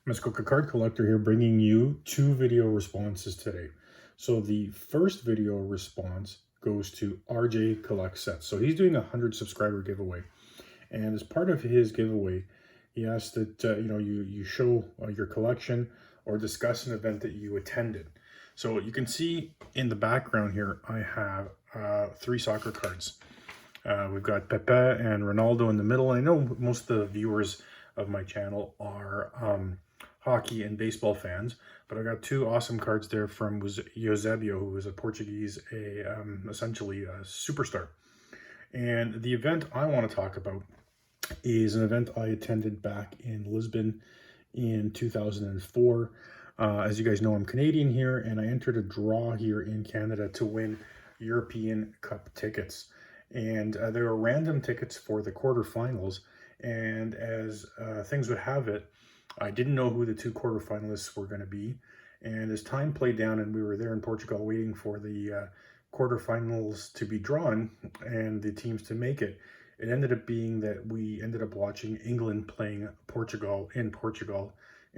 Muskoka card collector here, bringing you two video responses today. So the first video response goes to RJ Collects Sets. So he's doing a 100 subscriber giveaway, and as part of his giveaway, he asked that you show your collection or discuss an event that you attended. So you can see in the background here, I have three soccer cards. We've got Pepe and Ronaldo in the middle. I know most of the viewers of my channel are hockey and baseball fans, but I got two awesome cards there from Eusebio, who is a Portuguese, essentially a superstar. And the event I want to talk about is an event I attended back in Lisbon in 2004. As you guys know, I'm Canadian here, and I entered a draw here in Canada to win European Cup tickets. And there were random tickets for the quarterfinals, and as things would have it, I didn't know who the two quarterfinalists were going to be. And as time played down and we were there in Portugal waiting for the quarterfinals to be drawn and the teams to make it, it ended up being that we ended up watching England playing Portugal in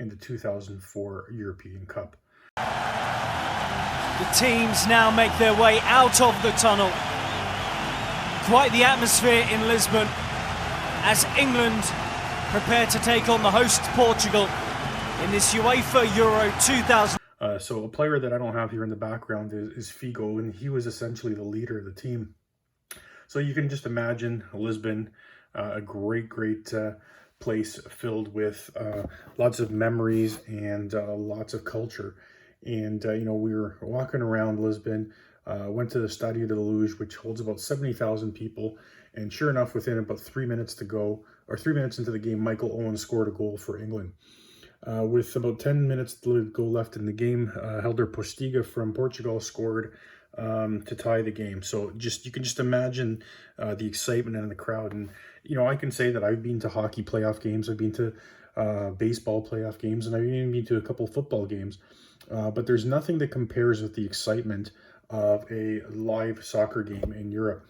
the 2004 European Cup. The teams now make their way out of the tunnel. Quite the atmosphere in Lisbon as England prepare to take on the host Portugal in this UEFA Euro 2000. So a player that I don't have here in the background is Figo, and he was essentially the leader of the team. So you can just imagine Lisbon, a great place filled with lots of memories and lots of culture. And we were walking around Lisbon, went to the Stadio de Luz, which holds about 70,000 people. And sure enough, within about 3 minutes to go, or 3 minutes into the game, Michael Owen scored a goal for England. With about 10 minutes to go left in the game, Helder Postiga from Portugal scored to tie the game. So you can just imagine the excitement in the crowd. And I can say that I've been to hockey playoff games, I've been to baseball playoff games, and I've even been to a couple football games. But there's nothing that compares with the excitement of a live soccer game in Europe.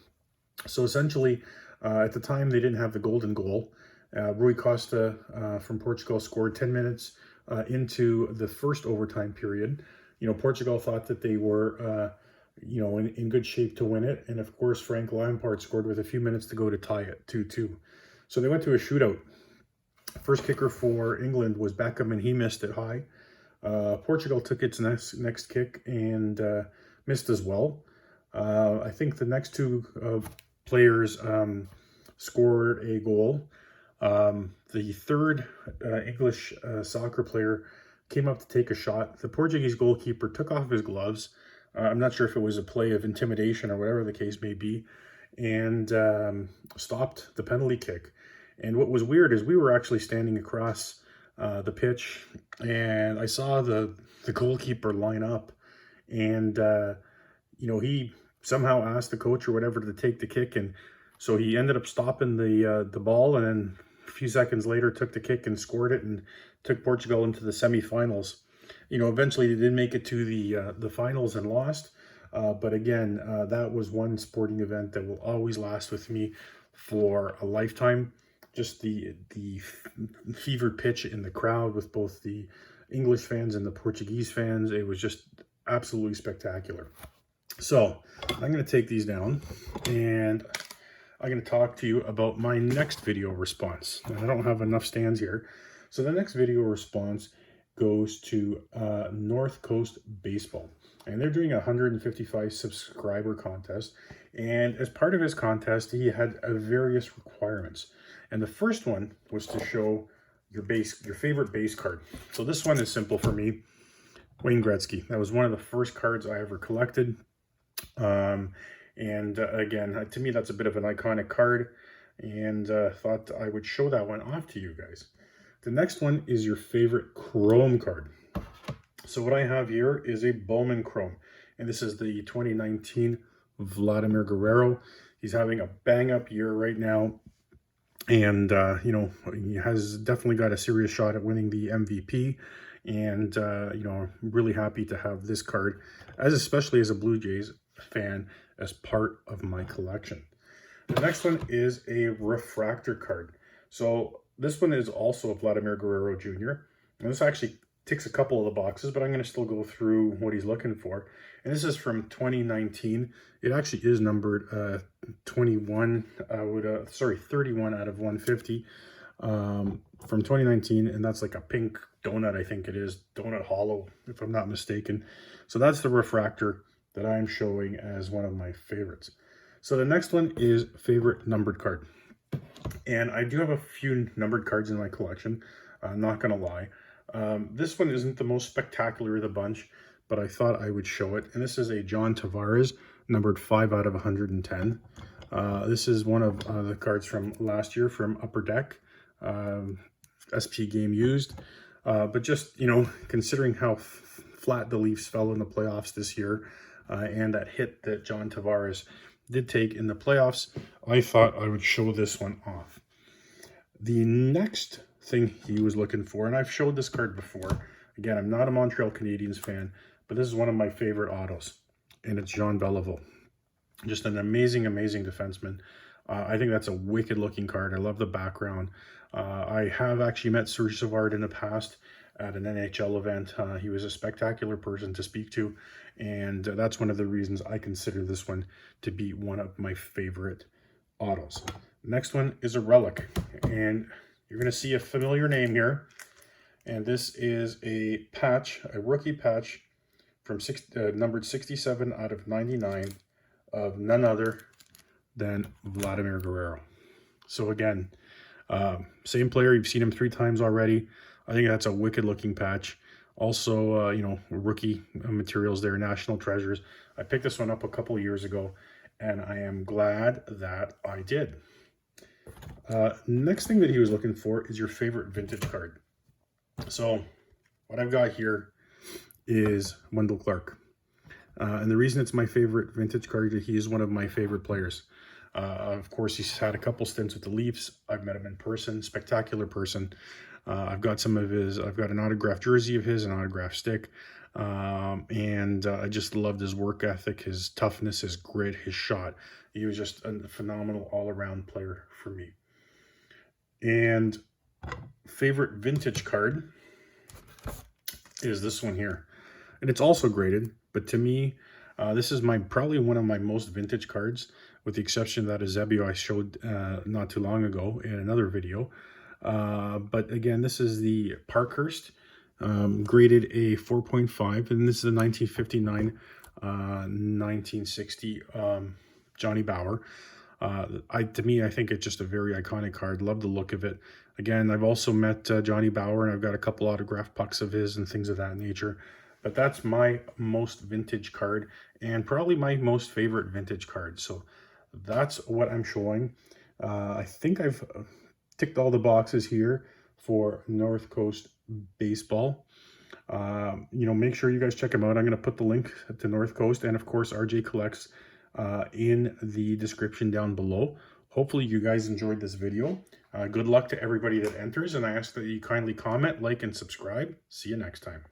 So essentially, at the time, they didn't have the golden goal. Rui Costa from Portugal scored 10 minutes into the first overtime period. Portugal thought that they were, in good shape to win it. And of course, Frank Lampard scored with a few minutes to go to tie it 2-2. So they went to a shootout. First kicker for England was Beckham, and he missed it high. Portugal took its next kick and missed as well. I think the next two players scored a goal. The third English soccer player came up to take a shot. The Portuguese goalkeeper took off his gloves. I'm not sure if it was a play of intimidation or whatever the case may be, and stopped the penalty kick. And what was weird is we were actually standing across the pitch, and I saw the goalkeeper line up, and he somehow asked the coach or whatever to take the kick, and so he ended up stopping the ball, and then a few seconds later took the kick and scored it and took Portugal into the semifinals. Eventually they did make it to the finals and lost, but again, that was one sporting event that will always last with me for a lifetime. Just the fevered pitch in the crowd with both the English fans and the Portuguese fans. It was just absolutely spectacular. So I'm going to take these down, and I'm going to talk to you about my next video response. I don't have enough stands here. So the next video response goes to North Coast Baseball. And they're doing a 155 subscriber contest. And as part of his contest, he had various requirements. And the first one was to show your favorite base card. So this one is simple for me. Wayne Gretzky. That was one of the first cards I ever collected. Again, to me, that's a bit of an iconic card, and thought I would show that one off to you guys. The next one is your favorite Chrome card. So what I have here is a Bowman Chrome, and this is the 2019 Vladimir Guerrero. He's having a bang-up year right now, and he has definitely got a serious shot at winning the MVP. And I'm really happy to have this card, especially as a Blue Jays fan, as part of my collection. The next one is a refractor card. So this one is also a Vladimir Guerrero Jr. And this actually ticks a couple of the boxes, but I'm going to still go through what he's looking for. And this is from 2019. It actually is numbered 31 31 out of 150 from 2019, and that's like a pink donut, I think it is, donut hollow, if I'm not mistaken. So that's the refractor that I'm showing as one of my favorites. So the next one is favorite numbered card. And I do have a few numbered cards in my collection, not gonna lie. This one isn't the most spectacular of the bunch, but I thought I would show it. And this is a John Tavares, numbered 5 out of 110. This is one of the cards from last year from Upper Deck, SP game used. But just, you know, considering how flat the Leafs fell in the playoffs this year, and that hit that John Tavares did take in the playoffs, I thought I would show this one off. The next thing he was looking for, and I've showed this card before. Again, I'm not a Montreal Canadiens fan, but this is one of my favorite autos, and it's Jean Beliveau. Just an amazing, amazing defenseman. I think that's a wicked looking card. I love the background. I have actually met Serge Savard in the past at an NHL event. He was a spectacular person to speak to, and that's one of the reasons I consider this one to be one of my favorite autos. Next one is a relic, and you're going to see a familiar name here, and this is a patch, a rookie patch from numbered 67 out of 99 of none other than Vladimir Guerrero. So again, same player, you've seen him 3 times already. I think that's a wicked looking patch. Also, you know, rookie materials there, National Treasures. I picked this one up a couple of years ago, and I am glad that I did. Next thing that he was looking for is your favorite vintage card. So what I've got here is Wendell Clark. And the reason it's my favorite vintage card is he is one of my favorite players. Of course, he's had a couple stints with the Leafs. I've met him in person, spectacular person. I've got some of his, I've got an autographed jersey of his, an autographed stick. And I just loved his work ethic, his toughness, his grit, his shot. He was just a phenomenal all-around player for me. And favorite vintage card is this one here. And it's also graded, but to me, this is probably one of my most vintage cards, with the exception of that Eusebio I showed not too long ago in another video. But again, this is the Parkhurst, graded a 4.5, and this is the 1959-1960 Johnny Bower. To me, I think it's just a very iconic card. Love the look of it. Again, I've also met Johnny Bower, and I've got a couple autographed pucks of his and things of that nature. But that's my most vintage card, and probably my most favorite vintage card. So that's what I'm showing. I think I've ticked all the boxes here for North Coast Baseball. You know, make sure you guys check them out. I'm going to put the link to North Coast and, of course, RJ Collects in the description down below. Hopefully you guys enjoyed this video. Good luck to everybody that enters, and I ask that you kindly comment, like, and subscribe. See you next time.